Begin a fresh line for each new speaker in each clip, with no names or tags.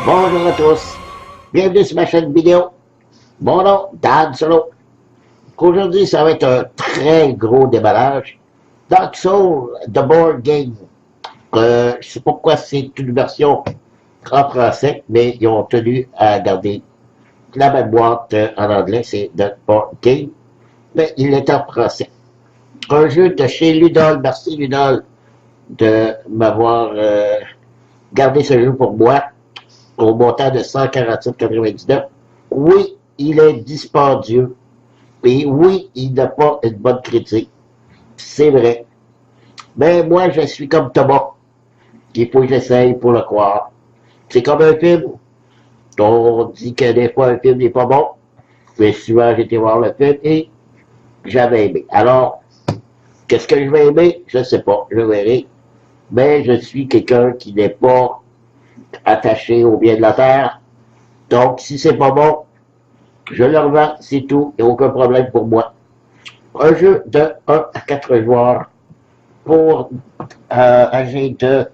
Bonjour à tous, bienvenue sur ma chaîne vidéo. Mon nom, Dan Solo. Aujourd'hui, ça va être un très gros déballage. Dark Souls, The Board Game. Je sais pas pourquoi c'est une version en français, mais ils ont tenu à garder la même boîte en anglais, c'est The Board Game, mais il est en français. Un jeu de chez Ludol, merci Ludol de m'avoir gardé ce jeu pour moi au montant de 147,99. Oui, il est dispendieux. Et oui, il n'a pas une bonne critique. C'est vrai. Mais moi, je suis comme Thomas. Il faut que j'essaye pour le croire. C'est comme un film. On dit que des fois, un film n'est pas bon. Mais souvent, j'ai été voir le film et j'avais aimé. Alors, qu'est-ce que je vais aimer? Je ne sais pas. Je verrai. Mais je suis quelqu'un qui n'est pas attaché au bien de la terre. Donc, si c'est pas bon, je le revends, c'est tout, il n'y a aucun problème pour moi. Un jeu de 1 à 4 joueurs pour âgés de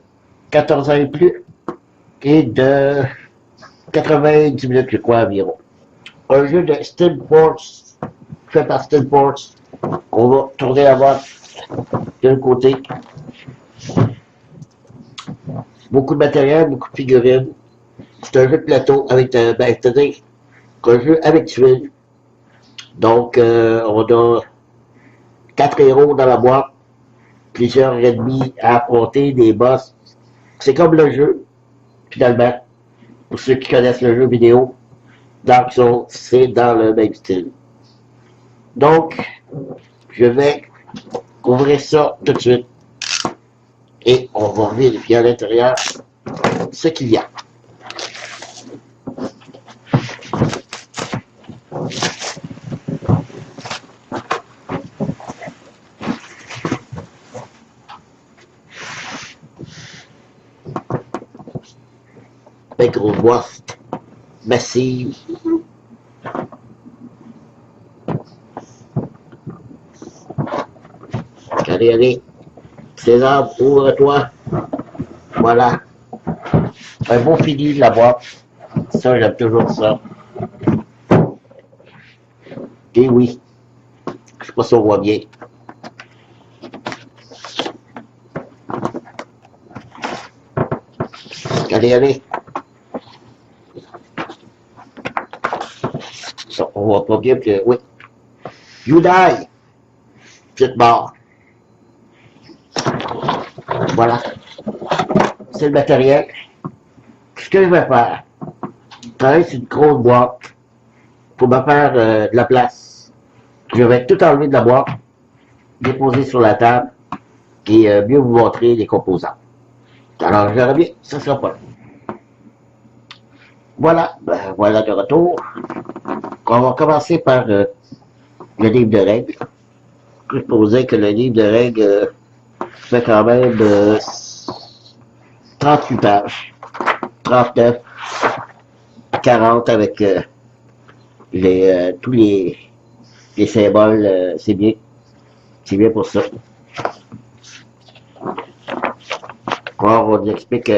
14 ans et plus et de 90 minutes, je crois, environ. Un jeu de Steam Force, fait par Steam Force. On va tourner la boîte de l'autre côté. Beaucoup de matériel, beaucoup de figurines. C'est un jeu de plateau avec, c'est-à-dire un jeu avec tuiles. Donc, on a 4 héros dans la boîte, plusieurs ennemis à affronter, des boss. C'est comme le jeu, finalement. Pour ceux qui connaissent le jeu vidéo, Dark Souls, c'est dans le même style. Donc, je vais ouvrir ça tout de suite. Et on va vérifier à l'intérieur ce qu'il y a. Une grosse boîte massive. Allez, allez. César, ouvre-toi. Voilà. Un beau fini de la boîte. Ça, j'aime toujours ça. Et oui. Je sais pas si on voit bien. Allez, allez. Ça, on voit pas bien que, oui. You die. Petite barre. Voilà. C'est le matériel. Ce que je vais faire, travailler sur une grosse boîte pour me faire de la place. Je vais tout enlever de la boîte, déposer sur la table et mieux vous montrer les composants. Alors, je verrai bien, ça sera pas long. Voilà, ben, voilà de retour. On va commencer par le livre de règles. Je supposais que le livre de règles fait quand même 38 pages, 39, 40 avec tous les symboles, c'est bien pour ça. Alors, on explique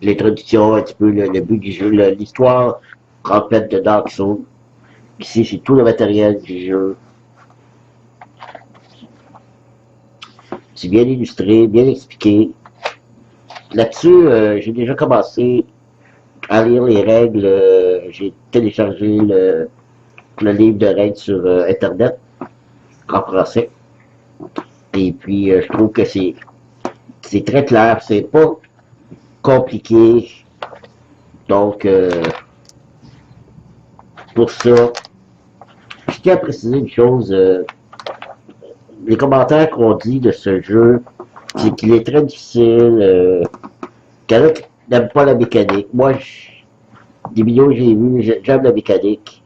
l'introduction, un petit peu le but du jeu, l'histoire complète de Dark Souls. Ici, c'est tout le matériel du jeu. C'est bien illustré, bien expliqué. Là-dessus, j'ai déjà commencé à lire les règles. J'ai téléchargé le livre de règles sur Internet, en français. Et puis, je trouve que c'est très clair, c'est pas compliqué. Donc, pour ça, je tiens à préciser une chose. Les commentaires qu'on dit de ce jeu, c'est qu'il est très difficile, qu'il y en a qui n'aiment pas la mécanique. Moi, des vidéos que j'ai vues, j'aime la mécanique.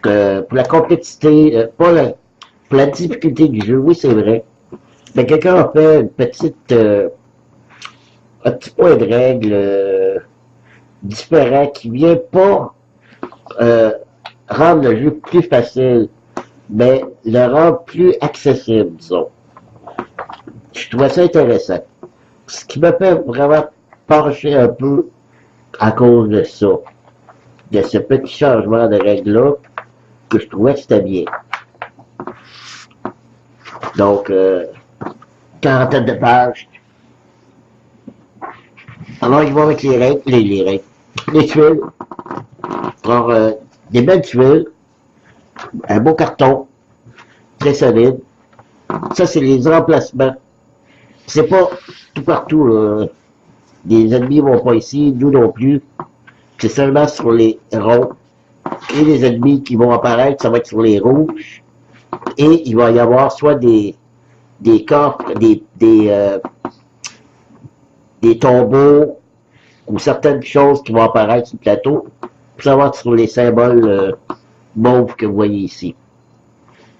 Pour la complexité, pas pour la difficulté du jeu, oui c'est vrai. Mais quelqu'un a fait un petit point de règle différent qui vient pas rendre le jeu plus facile, mais le rendre plus accessible, disons. Je trouvais ça intéressant. Ce qui me fait vraiment pencher un peu à cause de ça, de ce petit changement de règle-là, que je trouvais que c'était bien. Donc, quarantaine de pages. Alors, ils vont avec les règles, les tuiles. Alors, des belles tuiles, un beau carton, très solide. Ça, c'est les remplacements. C'est pas tout partout, là. Les ennemis vont pas ici, nous non plus. C'est seulement sur les ronds. Et les ennemis qui vont apparaître, ça va être sur les rouges. Et il va y avoir soit des coffres, des tombeaux ou certaines choses qui vont apparaître sur le plateau. Ça va être sur les symboles mauves que vous voyez ici.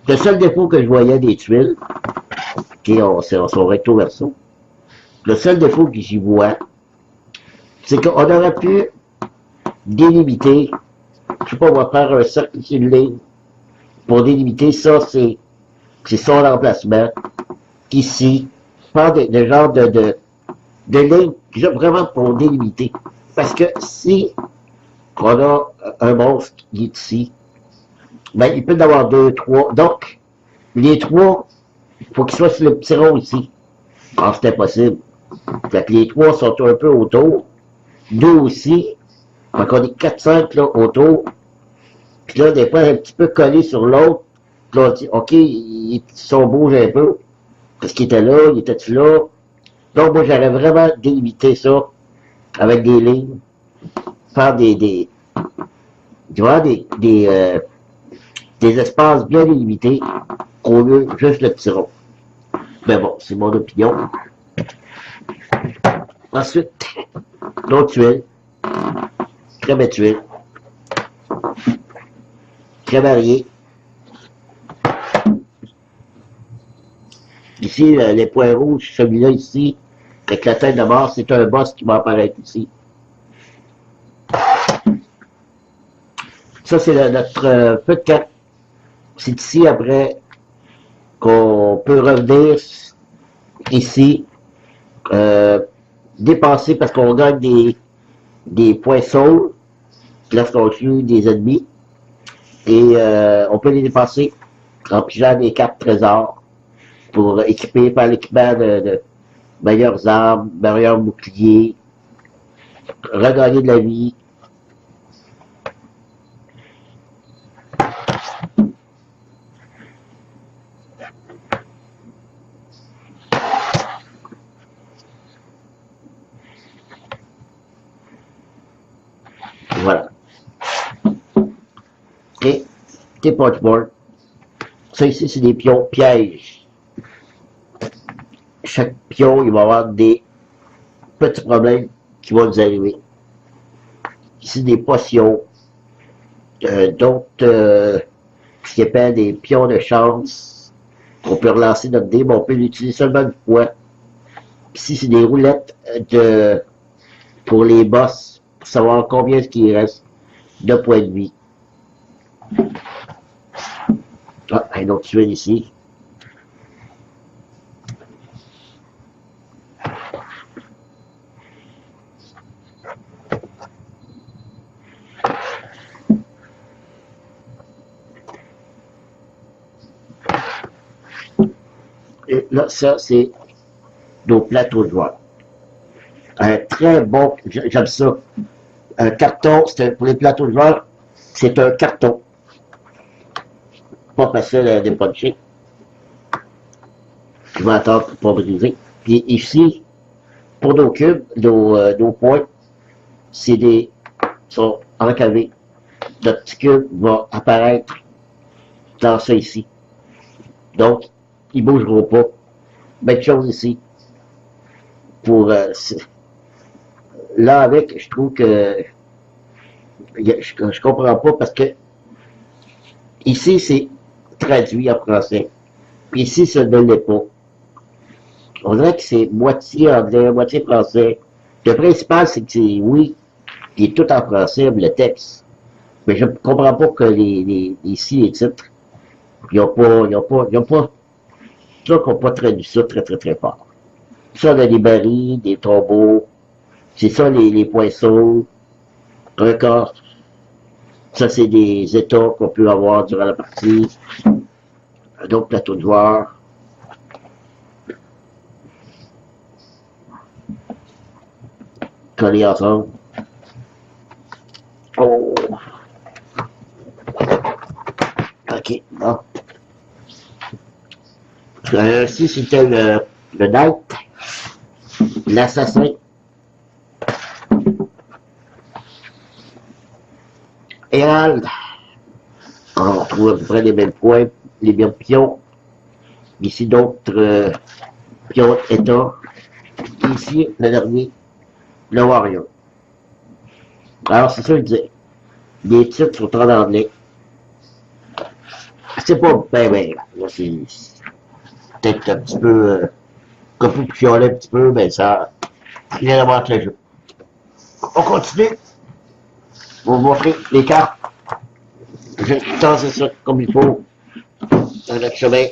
Le seul défaut que je voyais des tuiles, ok, on s'en recto verso, le seul défaut que j'y vois, c'est qu'on aurait pu délimiter, je sais pas, on va faire un cercle sur une ligne pour délimiter ça, c'est son emplacement. Ici, pas de genre de ligne vraiment pour délimiter. Parce que si on a un monstre qui est ici, ben il peut y en avoir 2, 3. Donc, les 3, il faut qu'ils soient sur le petit rond ici. Alors, c'est impossible. Fait que les 3 sont un peu autour. 2 aussi. Fait qu'on est 4-5 là, autour. Puis là, des fois, un petit peu collé sur l'autre. Puis là, on dit, OK, ils sont bouge un peu. Parce qu'il était là, il était-tu là? Donc, moi, j'aurais vraiment délimité ça avec des lignes. Faire des espaces bien délimités au lieu juste le petit rond. Mais bon, c'est mon opinion. Ensuite, d'autres tuiles. Très belles tuiles. Très variées. Ici, les points rouges, celui-là ici, avec la tête de mort, c'est un boss qui va apparaître ici. Ça, c'est notre feu de camp. C'est ici, après, qu'on peut revenir ici, dépasser parce qu'on gagne des points sauts lorsqu'on tue des ennemis. Et on peut les dépasser en pigeant des cartes trésors pour équiper, faire l'équipement de meilleures armes, meilleurs boucliers, regagner de la vie. Voilà. Et tes punchboards. Ça ici, c'est des pions pièges. Chaque pion, il va avoir des petits problèmes qui vont nous arriver. Ici, des potions. D'autres, ce qu'on appelle des pions de chance. On peut relancer notre dé, mais on peut l'utiliser seulement une fois. Ici, c'est des roulettes pour les boss, pour savoir combien est-ce qu'il reste de points de vie. Ah, un autre tuile ici. Et là, ça, c'est nos plateaux de joueurs. Un très bon, j'aime ça. Un carton, pour les plateaux de joueurs, c'est un carton. Pas facile à dépuncher. Je vais attendre pour pas briser. Puis ici, pour nos cubes, nos points, sont encavés. Notre petit cube va apparaître dans ça ici. Donc, ils ne bougeront pas. Même chose ici. Pour là avec, je trouve que je comprends pas parce que ici c'est traduit en français. Puis ici ça ne l'est pas. On dirait que c'est moitié anglais, moitié français. Le principal, c'est que c'est oui, il est tout en français, le texte. Mais je ne comprends pas que ici les titres, ils n'ont pas traduit ça très très très fort. Ça, on a des barils, des tombeaux, c'est ça les poinçons, record. Ça, c'est des états qu'on peut avoir durant la partie. Un autre plateau de joueurs. Collés ensemble. Oh! Ok, bon. Ici, c'était le Knight, l'assassin. Hérald. On retrouve à peu près les mêmes points, les mêmes pions. Ici, d'autres pions états. Ici, le dernier, le Warrior. Alors, c'est ça que je disais. Les titres sont en anglais. C'est pas ben, c'est peut-être un petit peu, comme vous piolez un petit peu, mais ça rien à voir avec le jeu. On continue. Je vais vous montrer les cartes. Je vais tasser ça comme il faut dans notre chemin.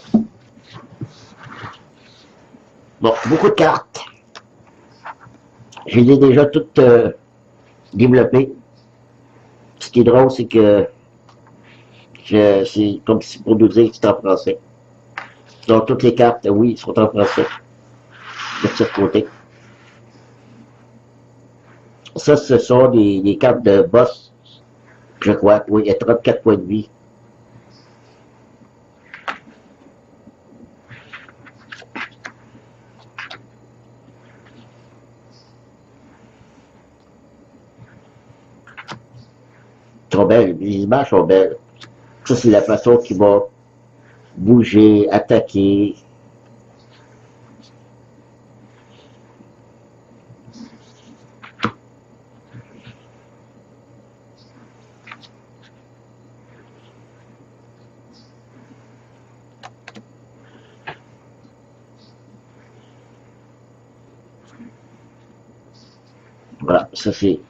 Bon, beaucoup de cartes. Je les ai déjà toutes développées. Ce qui est drôle, c'est que c'est comme si pour nous dire que c'est en français. Donc, toutes les cartes, oui, sont en français. De ce côté. Ça, ce sont des cartes de boss. Je crois, oui, il y a 34 points de vie. Ils sont belles, les images sont belles. Ça, c'est la façon qu'il va bouger, attaquer. Voilà, ça c'est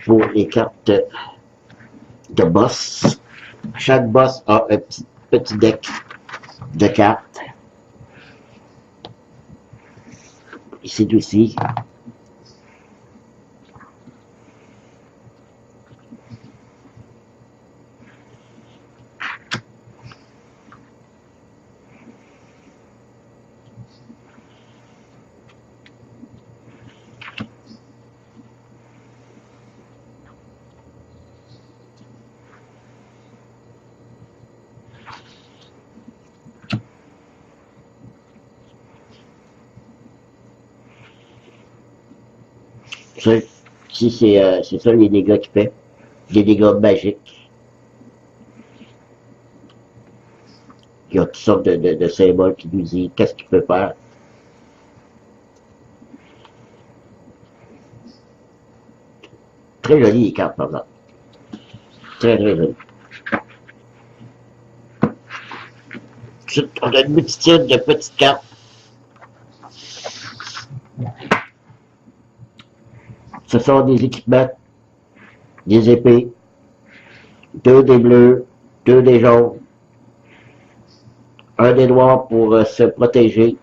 pour les cartes de boss. Chaque boss a un petit deck de cartes. Ici aussi. Ça, ici, c'est ça les dégâts qu'il fait. Des dégâts magiques. Il y a toutes sortes de symboles qui nous disent qu'est-ce qu'il peut faire. Très jolies les cartes, par exemple. Très, très jolies. Ensuite, on a une multitude de petites cartes. Ce sont des équipements, des épées, 2 des bleus, 2 des jaunes, 1 des noirs pour se protéger.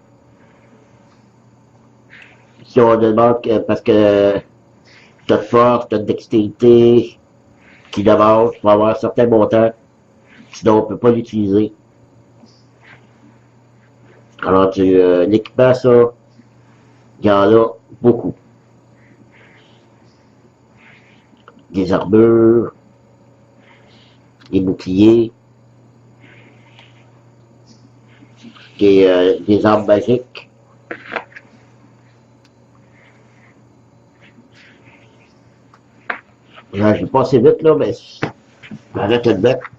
Si on demande parce que t'as de force, t'as de dextérité, qui demande, il faut avoir un certain montant, sinon on ne peut pas l'utiliser. Alors, l'équipement, ça, il y en a beaucoup. Des armures, des boucliers, des armes magiques. Là, j'ai passé vite, là, mais arrête de mettre.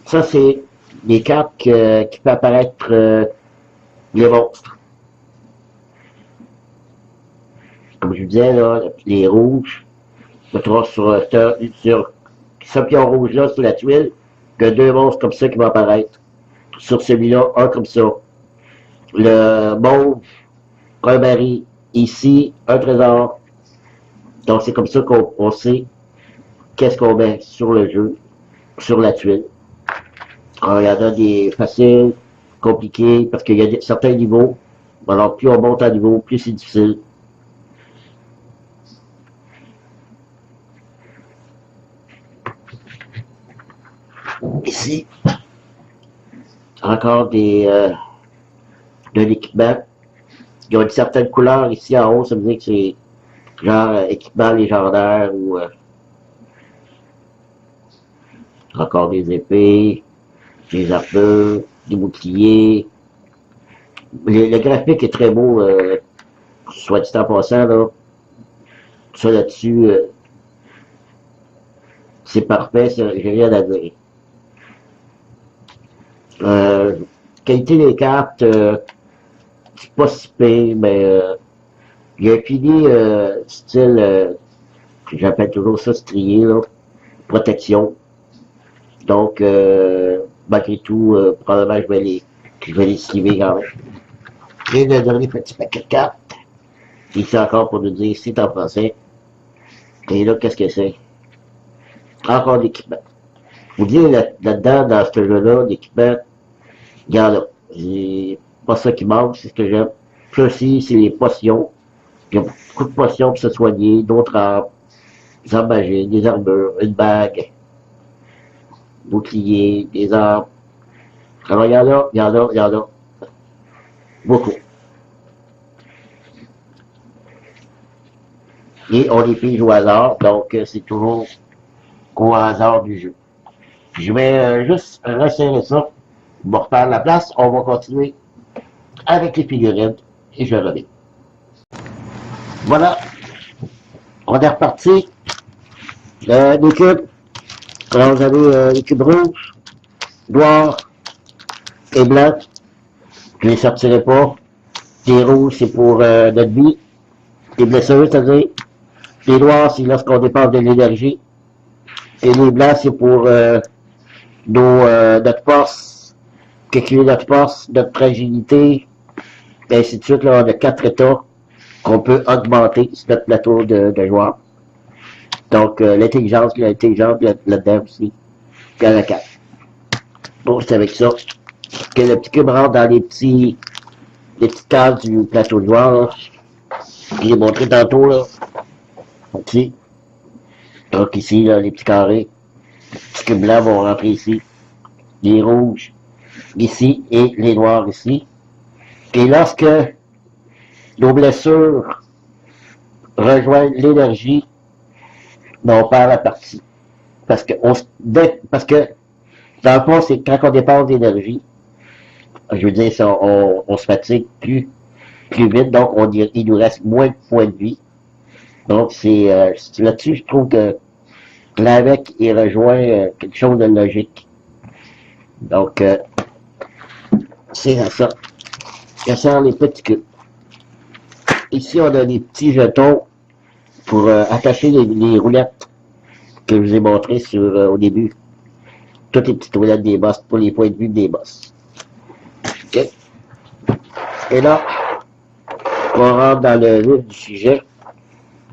Ça, c'est des cartes qui peuvent apparaître les monstres. Comme je vous disais, là, les rouges, je trouve sur ce pion rouge-là, sur la tuile, il y a 2 monstres comme ça qui vont apparaître. Sur celui-là, un comme ça. Le mauve, un baril, ici, un trésor. Donc, c'est comme ça qu'on sait qu'est-ce qu'on met sur le jeu, sur la tuile. Alors, il y en a des faciles, compliqués, parce qu'il y a certains niveaux. Alors, plus on monte en niveau, plus c'est difficile. Ici, encore de l'équipement. Il y a une certaine couleur ici en haut, ça veut dire que c'est genre équipement légendaire ou encore des épées, des armures, des boucliers. Le graphique est très beau, soit dit en passant, là. Ça là-dessus, c'est parfait, j'ai rien à dire. Qualité des cartes, c'est pas si pire, mais il y a un pilier style, j'appelle toujours ça strié, là, protection. Donc, malgré tout, probablement je vais les suivre quand même. Et le dernier petit paquet de cartes, ici encore pour nous dire c'est en français. Et là, qu'est-ce que c'est? Encore l'équipement. Vous dites là-dedans, dans ce jeu-là, l'équipement, regarde là. C'est pas ça qui manque, c'est ce que j'aime. Ça aussi, c'est les potions. Il y a beaucoup de potions pour se soigner, d'autres armes, des armes magiques, des armures, une bague, bouclier, des armes. Alors, il y en a. Beaucoup. Et on les pige au hasard, donc c'est toujours au hasard du jeu. Je vais juste resserrer ça. On va refaire la place, on va continuer avec les figurines et je reviens. Voilà, on est reparti. L'équipe, alors vous avez l'équipe rouge, noire et blanche. Je les sortirai pas. Les rouges, c'est pour notre vie. Les blessures, c'est-à-dire. Les noirs, c'est lorsqu'on dépense de l'énergie. Et les blancs, c'est pour notre force, calculer notre force, notre fragilité, et ainsi de suite. Là, on a 4 états qu'on peut augmenter sur notre plateau de joueurs. Donc, l'intelligence là-dedans aussi. Puis la 4. Bon, c'est avec ça que le petit cube rentre dans les petites cases du plateau de joueurs. Là. Je l'ai montré tantôt, là. Ici. Donc, ici, là, les petits carrés. Les petits cubes blancs vont rentrer ici. Les rouges ici et les noirs ici. Et lorsque nos blessures rejoignent l'énergie, ben on perd la partie. Parce que, dans le fond, c'est quand on dépense d'énergie, je veux dire, on se fatigue plus vite, donc il nous reste moins de points de vie. Donc, c'est là-dessus, je trouve que l'AVEC, il rejoint quelque chose de logique. Donc, c'est ça. Ça sert les petits cubes. Ici, on a des petits jetons pour attacher les roulettes que je vous ai montrées au début. Toutes les petites roulettes des boss pour les points de vue des boss. OK? Et là, on rentre dans le vif du sujet.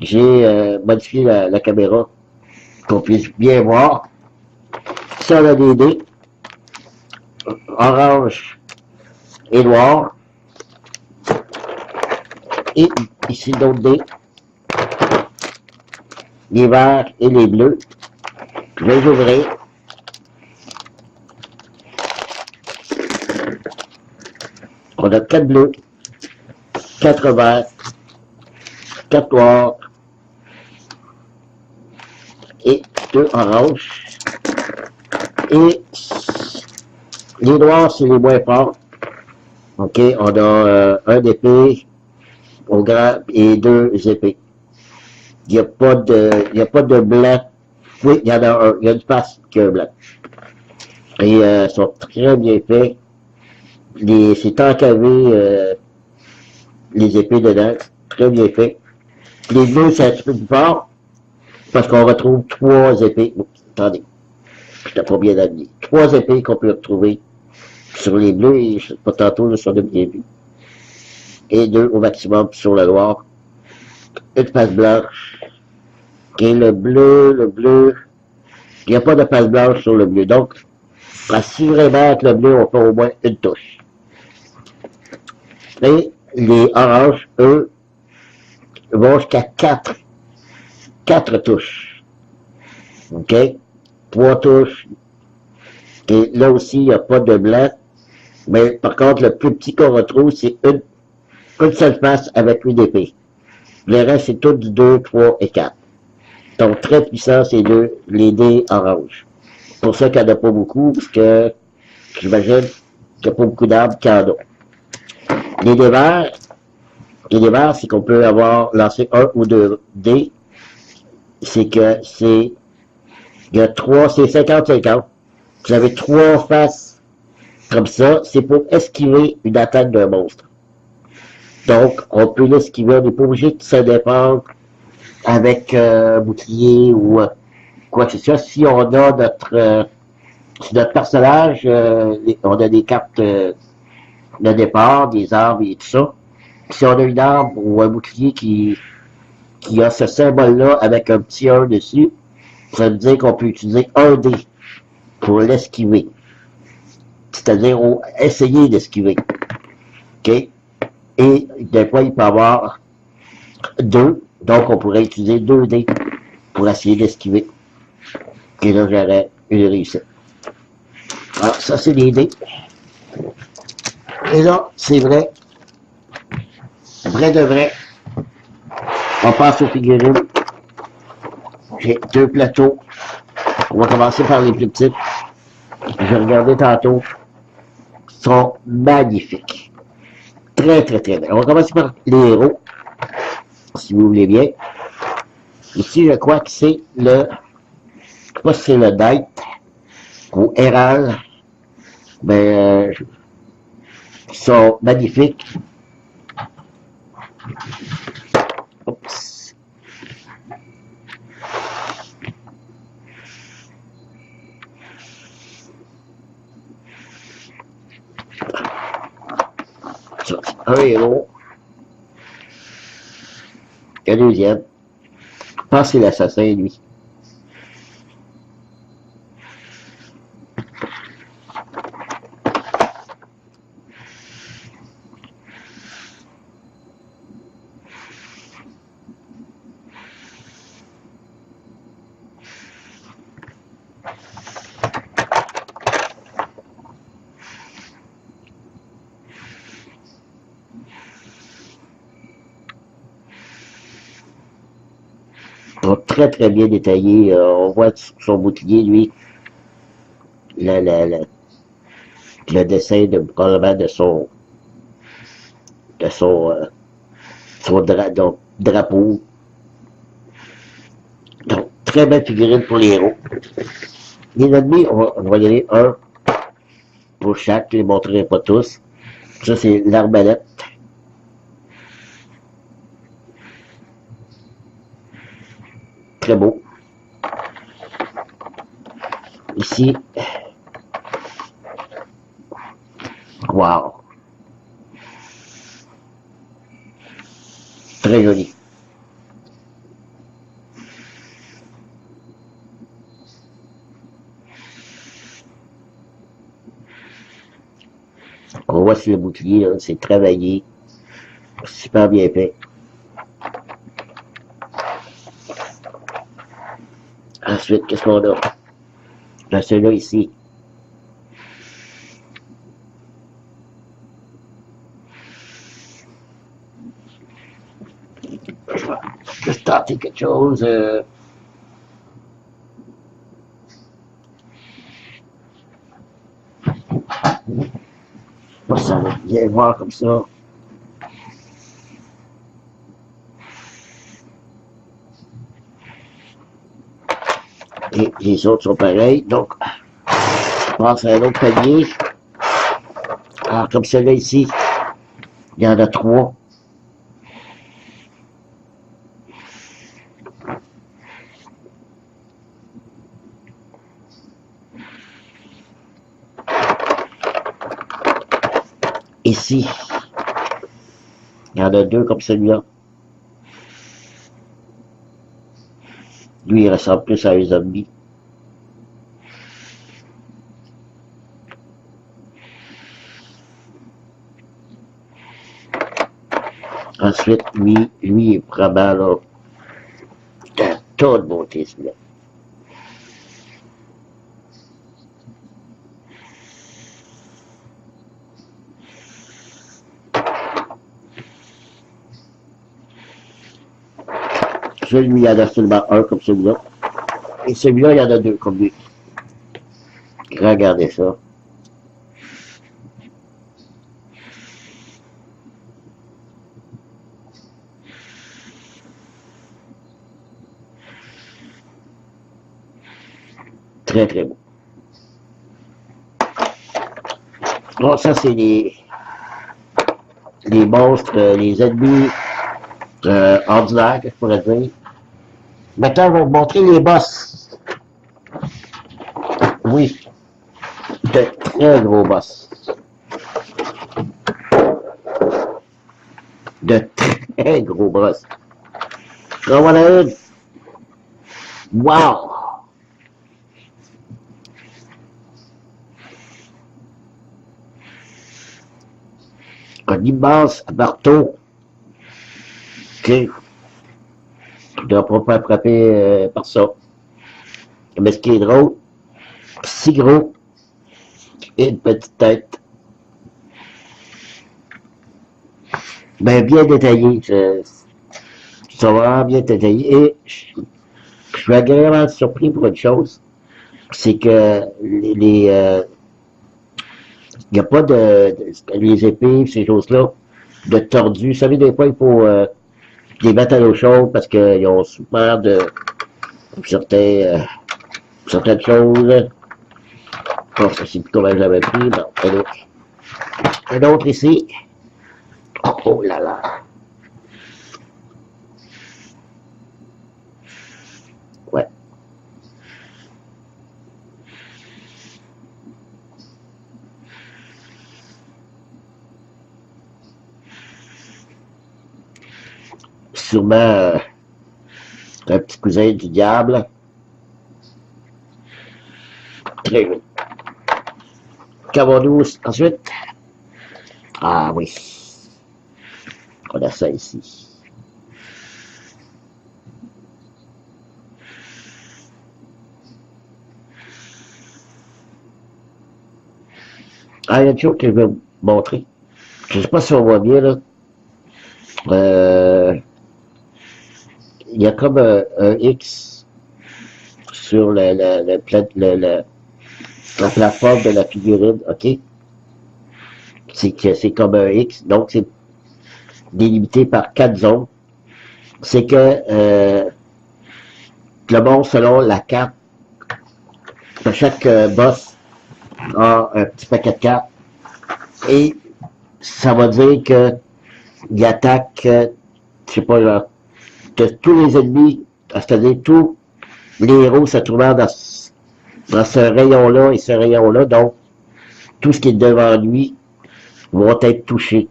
J'ai modifié la caméra qu'on puisse bien voir. Ça, on a des dés. Orange et noir. Et ici, d'autres dés. Les verts et les bleus. Je vais les ouvrir. On a 4 bleus, 4 verts, 4 noirs et 2 oranges. Et les noirs, c'est les moins forts. OK, on a un épée au grand et 2 épées. Il n'y a pas de blanc. Oui, il y en a un. Il y a une face qui a un blanc. Et ils sont très bien faits. C'est encavé les épées dedans. Très bien fait. Les bleus, c'est un petit peu plus fort. Parce qu'on retrouve 3 épées. Oups, attendez. Je n'ai pas bien amené. 3 épées qu'on peut retrouver sur les bleus et pas tantôt là, sur le bien vu. Et 2 au maximum sur le noir. Une face blanche. Et le bleu. Il n'y a pas de face blanche sur le bleu. Donc, si vraiment avec le bleu, on fait au moins une touche. Et les oranges, eux, vont jusqu'à 4 touches. OK? 3 touches, Et là aussi, il n'y a pas de blanc. Mais par contre, le plus petit qu'on retrouve, c'est une seule face avec une épée. Le reste, c'est tout du 2, 3 et 4. Donc, très puissant, ces deux, les dés orange. C'est pour ça qu'il n'y en a pas beaucoup, parce que j'imagine qu'il n'y a pas beaucoup d'arbres qui en ont. Les dés verts, c'est qu'on peut avoir lancé un ou deux dés. C'est que c'est, il y a trois, c'est 50-50. Vous avez trois faces comme ça, c'est pour esquiver une attaque d'un monstre. Donc, on peut l'esquiver, on n'est pas obligé de se défendre avec bouclier ou quoi que ce soit. Si on a notre personnage, on a des cartes de départ, des arbres et tout ça. Si on a une arbre ou un bouclier qui a ce symbole-là avec un petit 1 dessus, ça veut dire qu'on peut utiliser un dé pour l'esquiver. C'est-à-dire essayer d'esquiver. OK? Et des fois, il peut y avoir deux, donc on pourrait utiliser deux dés pour essayer d'esquiver. Et là, j'aurais une réussite. Alors, ça, c'est les dés. Et là, c'est vrai de vrai, on passe aux figurines. J'ai deux plateaux. On va commencer par les plus petites. J'ai regardé tantôt. Ils sont magnifiques. Très, très, très bien. On va commencer par les héros, si vous voulez bien. Ici, je crois que c'est le... Je sais pas si c'est le Knight ou Herald. Mais ils sont magnifiques. Oups. Ça, c'est un héros. Le deuxième. Je pense que c'est l'assassin, lui. Très très bien détaillé. On voit son bouclier, lui, le dessin probablement de son drapeau. Donc, très belle figurine pour les héros. Les ennemis, on va y aller un pour chaque, je les montrerai pas tous. Ça, c'est l'arbalète. Très beau. Ici, wow. Très joli. On voit sur le bouclier, c'est travaillé. Super bien fait. Ensuite, qu'est-ce qu'on a? Là, celui-là ici. Je vais juste tenter quelque chose. Moi, ça va bien voir comme ça. Et les autres sont pareils. Donc, je passe à un autre panier. Alors, comme celui-là ici, il y en a trois. Ici, il y en a deux comme celui-là. Lui, il ressemble plus à un zombie. Ensuite, lui est probablement là, de toute beauté, celui-là. Celui, il y en a seulement un comme celui-là. Et celui-là, il y en a deux comme lui. Regardez ça. Très, très beau. Bon, ça, c'est les monstres, les ennemis ordinaires, que je pourrais dire. Maintenant, je vais vous montrer les boss. Oui, de très gros boss. De très gros boss. En voilà une. Wow! Un immense marteau. OK. Je ne dois pas faire frapper par ça. Mais ce qui est drôle, si gros, et une petite tête. Ben, bien détaillé. Ça va vraiment bien détaillé. Et je suis agréablement surpris pour une chose, c'est que il n'y a pas les épées, ces choses-là, de tordus. Vous savez, des fois, il faut les mettre à l'eau chaude parce qu'ils ont souffert de certaines choses. Bon, ça, c'est plus comment j'avais pris. Bon, un autre ici. Oh là là. Ouais. Sûrement un petit cousin du diable. Très joli. Qu'avons-nous ensuite? Ah oui. On a ça ici. Ah, il y a une chose que je vais vous montrer. Je ne sais pas si on voit bien, là. Il y a comme un X sur la plateforme de la figurine, OK? C'est comme un X, donc c'est délimité par 4 zones. C'est que le monde, selon la carte, chaque boss a un petit paquet de cartes et ça va dire que il attaque, je sais pas, genre, tous les ennemis, c'est-à-dire tous les héros se trouvant dans ce rayon-là et ce rayon-là, donc tout ce qui est devant lui vont être touchés.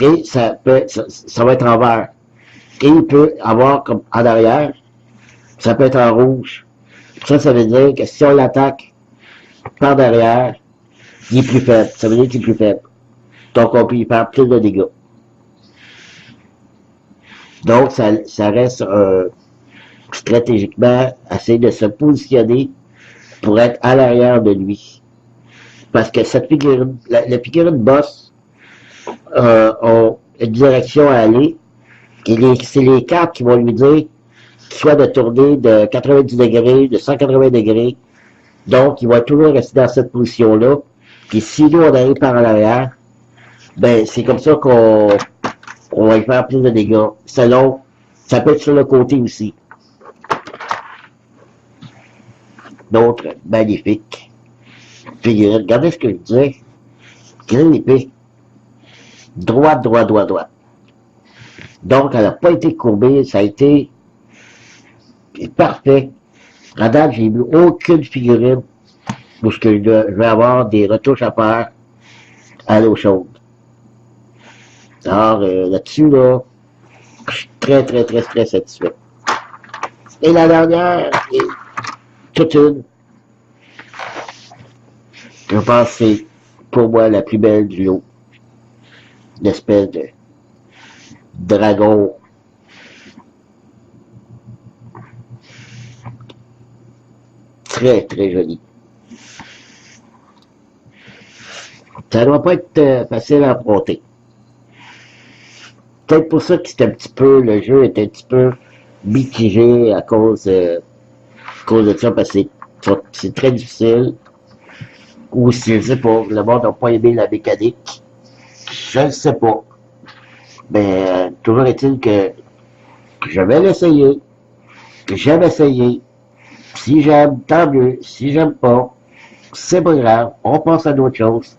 Et ça va être en vert. Et il peut avoir comme en arrière, ça peut être en rouge. Ça veut dire que si on l'attaque par derrière, il est plus faible. Ça veut dire qu'il est plus faible. Donc on peut y faire plus de dégâts. Donc ça reste stratégiquement essayer de se positionner pour être à l'arrière de lui. Parce que cette figurine, la figurine boss a une direction à aller. Et c'est les cartes qui vont lui dire soit de tourner de 90 degrés, de 180 degrés. Donc, il va toujours rester dans cette position-là. Puis si nous, on arrive par l'arrière, ben c'est comme ça qu'on va y faire plus de dégâts. Selon, ça peut être sur le côté aussi. D'autres magnifiques figurines. Regardez ce que je disais. Regardez l'épée. Droite, droite, droite, droite. Donc, elle n'a pas été courbée, ça a été parfait. À date, j'ai vu aucune figurine où je vais avoir des retouches à faire à l'eau chaude. Alors, là-dessus, là, je suis très, très, très, très satisfait. Et la dernière, est toute une. Je pense que c'est pour moi la plus belle du lot. L'espèce de dragon. Très, très joli. Ça ne doit pas être facile à affronter. Peut-être pour ça que c'est un petit peu, le jeu est un petit peu mitigé à cause de ça, parce que c'est très difficile. Ou si, je sais pas, le monde n'a pas aimé la mécanique. Je ne sais pas. Mais toujours est-il que je vais l'essayer. J'aime essayer. Si j'aime, tant mieux. Si j'aime pas, c'est pas grave. On pense à d'autres choses.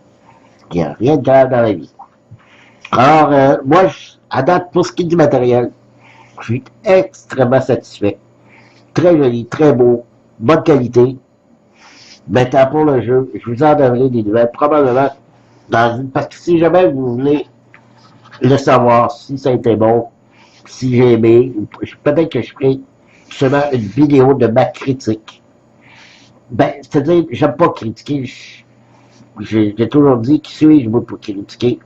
Il n'y a rien de grave dans la vie. Alors, moi, à date, pour ce qui est du matériel, je suis extrêmement satisfait. Très joli, très beau, bonne qualité. Maintenant, pour le jeu, je vous en donnerai des nouvelles, probablement parce que si jamais vous voulez le savoir, si ça a été bon, si j'ai aimé, peut-être que je ferai seulement une vidéo de ma critique. Ben, c'est-à-dire, j'aime pas critiquer. J'ai toujours dit qui suis-je moi pour critiquer,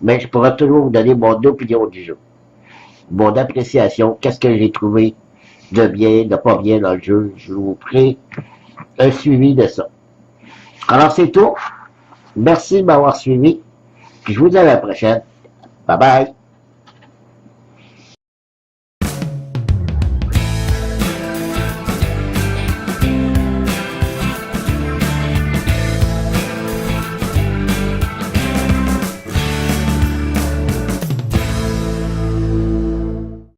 mais je pourrais toujours vous donner mon opinion du jeu, mon appréciation, qu'est-ce que j'ai trouvé de bien, de pas bien dans le jeu. Je vous ferai un suivi de ça. Alors c'est tout. Merci de m'avoir suivi. Puis je vous dis à la prochaine. Bye bye.